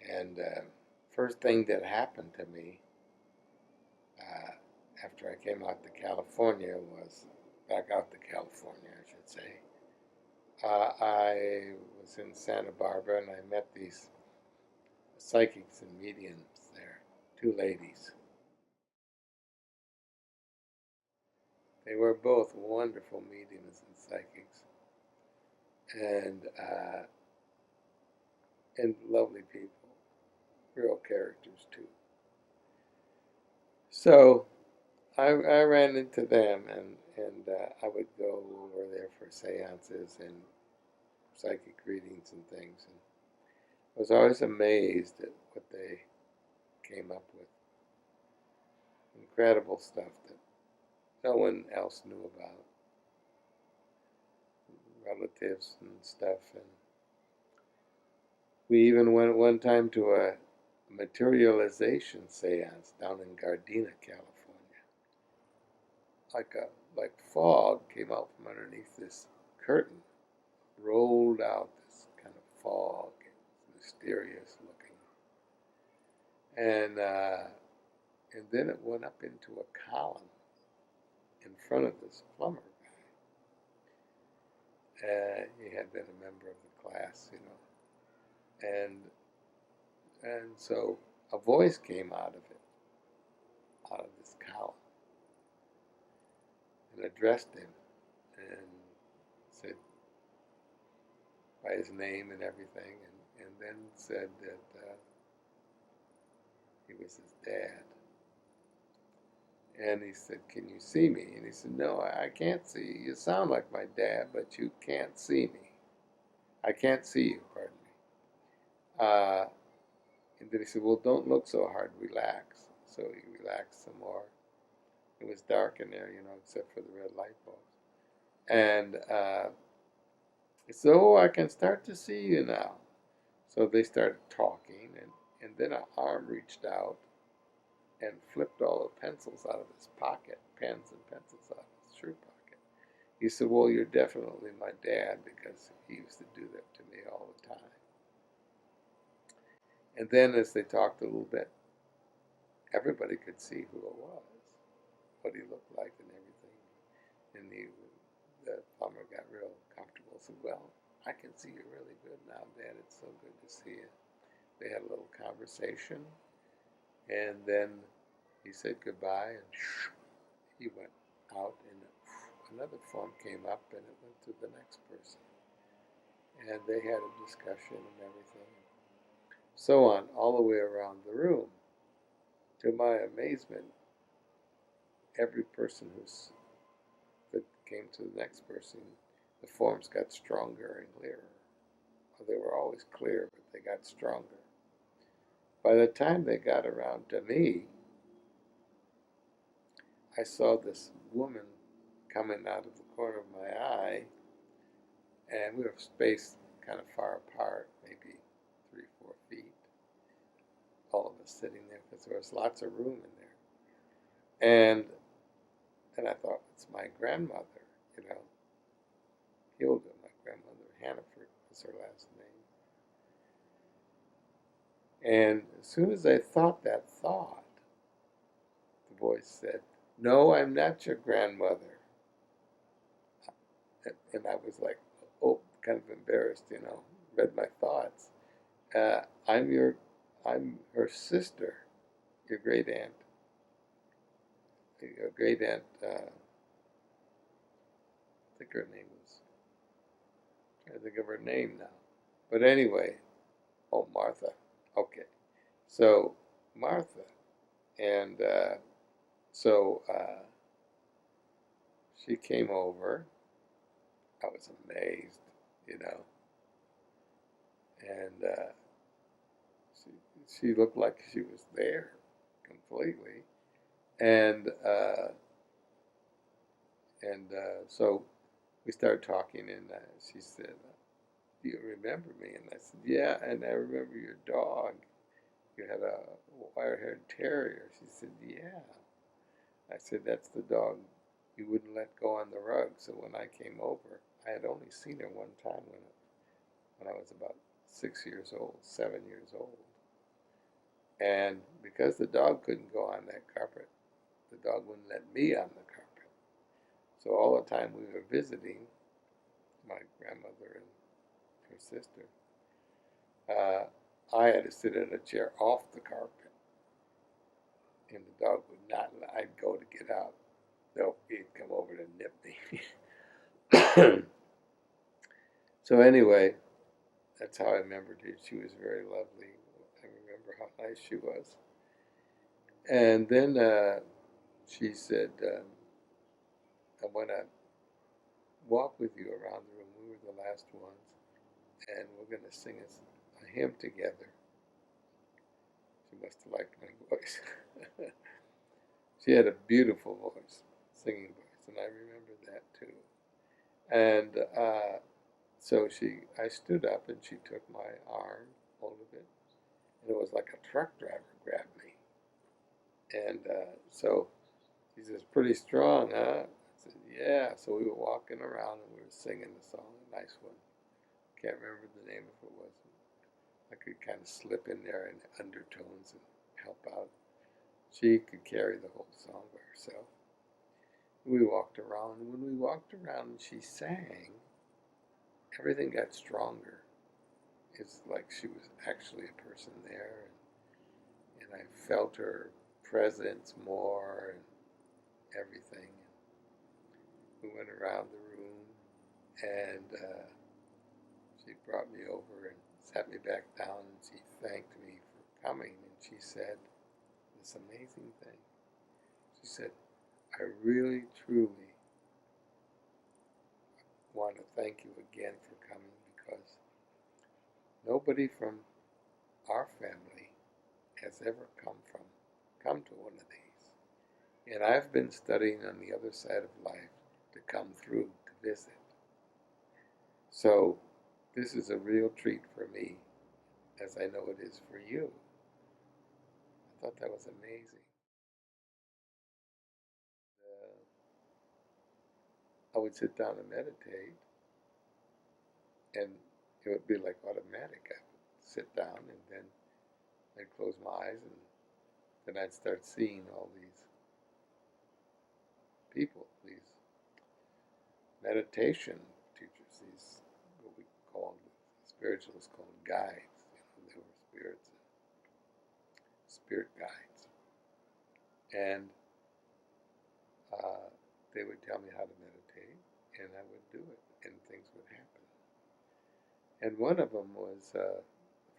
And first thing that happened to me uh, after I came out to California was back out to California, I should say. I was in Santa Barbara and I met these psychics and mediums there, two ladies. They were both wonderful mediums and psychics, and lovely people, real characters too. So I ran into them, and I would go over there for seances and psychic readings and things. And I was always amazed at what they came up with. Incredible stuff that no one else knew about, relatives and stuff. And we even went one time to a materialization seance down in Gardena, California. Like fog came out from underneath this curtain, rolled out this kind of fog, mysterious looking, and then it went up into a column in front of this plumber guy. He had been a member of the class, and so a voice came out of it, out of this column, and addressed him and said by his name and everything, and then said that he was his dad. And he said, "Can you see me?" And he said, "No, I can't see you. You sound like my dad, but you can't see me. I can't see you, pardon me." And then he said, "Well, don't look so hard. Relax." So he relaxed some more. It was dark in there, except for the red light bulbs. And he said, "Oh, I can start to see you now." So they started talking, and then an arm reached out and flipped all the pencils out of his pocket, pens and pencils out of his shirt pocket. He said, "Well, you're definitely my dad because he used to do that to me all the time." And then as they talked a little bit, everybody could see who it was, what he looked like and everything. And the plumber got real comfortable and said, "Well, I can see you really good now, Dad. It's so good to see you." They had a little conversation, and then he said goodbye, and he went out, and another form came up, and it went to the next person. And they had a discussion and everything. So on, all the way around the room. To my amazement, every person that came to the next person, the forms got stronger and clearer. Well, they were always clear, but they got stronger. By the time they got around to me, I saw this woman coming out of the corner of my eye, and we were spaced kind of far apart, maybe 3, 4 feet, all of us sitting there because there was lots of room in there. And I thought, it's my grandmother, Hilda, my grandmother, Hannaford was her last name. And as soon as I thought that thought, the voice said, "No, I'm not your grandmother." And I was like, oh, kind of embarrassed, read my thoughts. I'm her sister, your great aunt. Your great aunt, I think her name was, I'm trying to think of her name now. But anyway, oh, Martha. Okay. So, Martha. And so she came over. I was amazed, and she, she looked like she was there completely. And so we started talking, and she said, "Do you remember me?" And I said, "Yeah, and I remember your dog. You had a wire-haired terrier." She said, "Yeah." I said, "That's the dog you wouldn't let go on the rug." So when I came over, I had only seen her one time when I was about 6 years old, 7 years old. And because the dog couldn't go on that carpet, the dog wouldn't let me on the carpet. So all the time we were visiting, my grandmother and her sister, I had to sit in a chair off the carpet. And the dog would not, I'd go to get out. Nope, he'd come over to nip me. So anyway, that's how I remembered her. She was very lovely. I remember how nice she was. And then she said, I want to walk with you around the room. We were the last ones. And we're going to sing a hymn together. She must have liked my voice. She had a beautiful voice, singing voice, and I remember that too. And so I stood up, and she took my arm, hold of it, and it was like a truck driver grabbed me. And so she says, "Pretty strong, huh?" I said, "Yeah." So we were walking around, and we were singing the song, a nice one. Can't remember the name if it was. I could kind of slip in there in undertones and help out. She could carry the whole song by herself. We walked around, and when we walked around and she sang, everything got stronger. It's like she was actually a person there, and I felt her presence more and everything. We went around the room, and she brought me over and sat me back down, and she thanked me for coming, and she said this amazing thing. She said, "I really, truly want to thank you again for coming, because nobody from our family has ever come to one of these. And I've been studying on the other side of life to come through to visit. So this is a real treat for me, as I know it is for you." I thought that was amazing. I would sit down and meditate, and it would be like automatic. I would sit down, and then I'd close my eyes, and then I'd start seeing all these people, these meditation teachers, these what we call spiritualists called guides. They were spirits, spirit guides, and they would tell me how to meditate, and I would do it, and things would happen. And one of them was the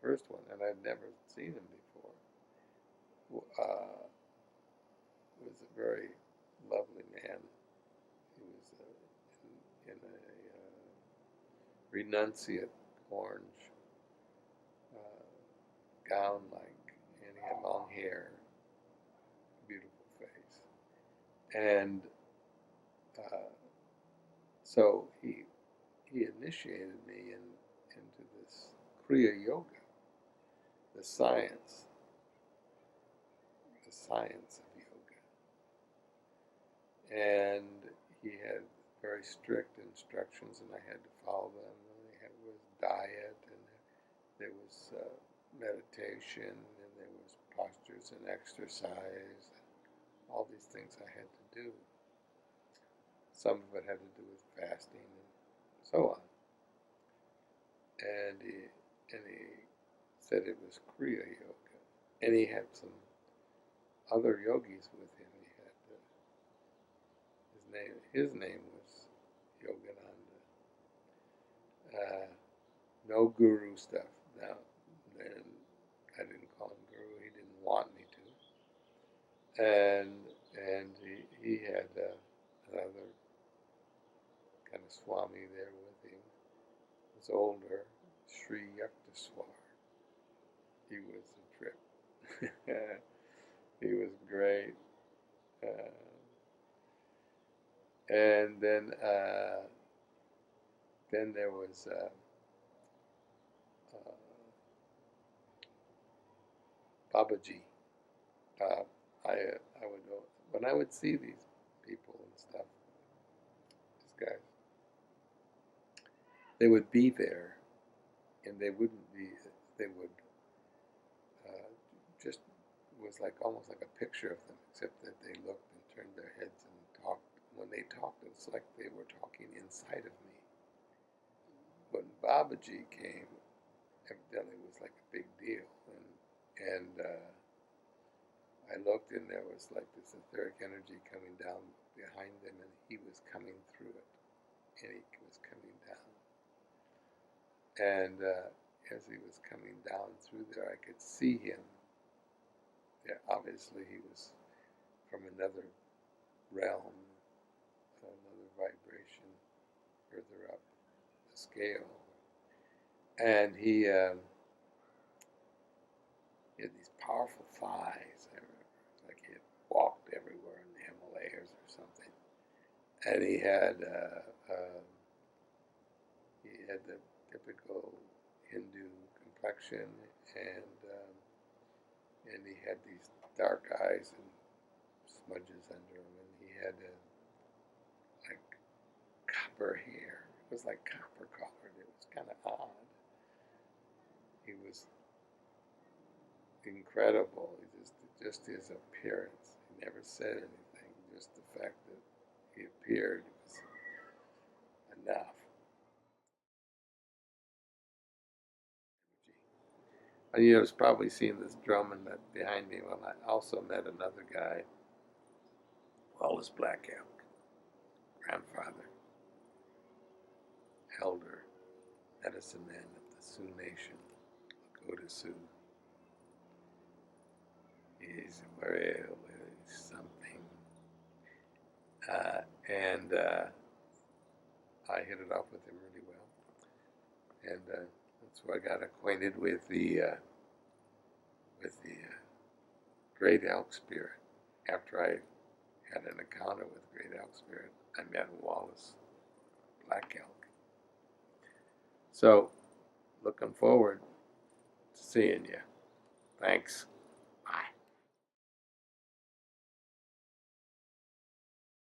first one, and I'd never seen him before. Was a very lovely man. He was in a renunciate orange gown, and he had long hair, beautiful face, and so he initiated me into this Kriya Yoga, the science, of yoga, and he had very strict instructions, and I had to follow them. And there was diet, and there was meditation, and there was postures and exercise, and all these things I had to do. Some of it had to do with fasting and so on. And he said it was Kriya Yoga. And he had some other yogis with him. He had his name was Yogananda. No guru stuff. Now, then I didn't call him guru. He didn't want me to. And he had another kind of Swami there with him. He was older, Sri Yukteswar. He was a trip. He was great. And then there was Babaji. I would go when I would see these people and stuff. These guys, they would be there, and they wouldn't be. They would uh, just was like almost like a picture of them, except that they looked and turned their heads and talked. When they talked, it was like they were talking inside of me. When Babaji came, evidently it was like a big deal, and I looked and there was like this etheric energy coming down behind them, and he was coming through it, and he was coming down, and as he was coming down through there, I could see him. Yeah, obviously he was from another realm, another vibration, further up the scale, and he had these powerful thighs. I remember, like he had walked everywhere in the Himalayas or something, and he had the typical Hindu complexion, and he had these dark eyes and smudges under him, and he had like copper hair. It was like copper colored. It was kind of odd. He was incredible. Just his appearance. He never said anything. Just the fact that he appeared was enough. And you was probably seeing this drumming that behind me. Well, I also met another guy, Wallace Black Elk, grandfather, elder, medicine man of the Sioux Nation, Lakota Sioux. He's really something. And I hit it off with him really well. And that's where I got acquainted with the Great Elk Spirit. After I had an encounter with Great Elk Spirit, I met Wallace Black Elk. So, looking forward to seeing you. Thanks.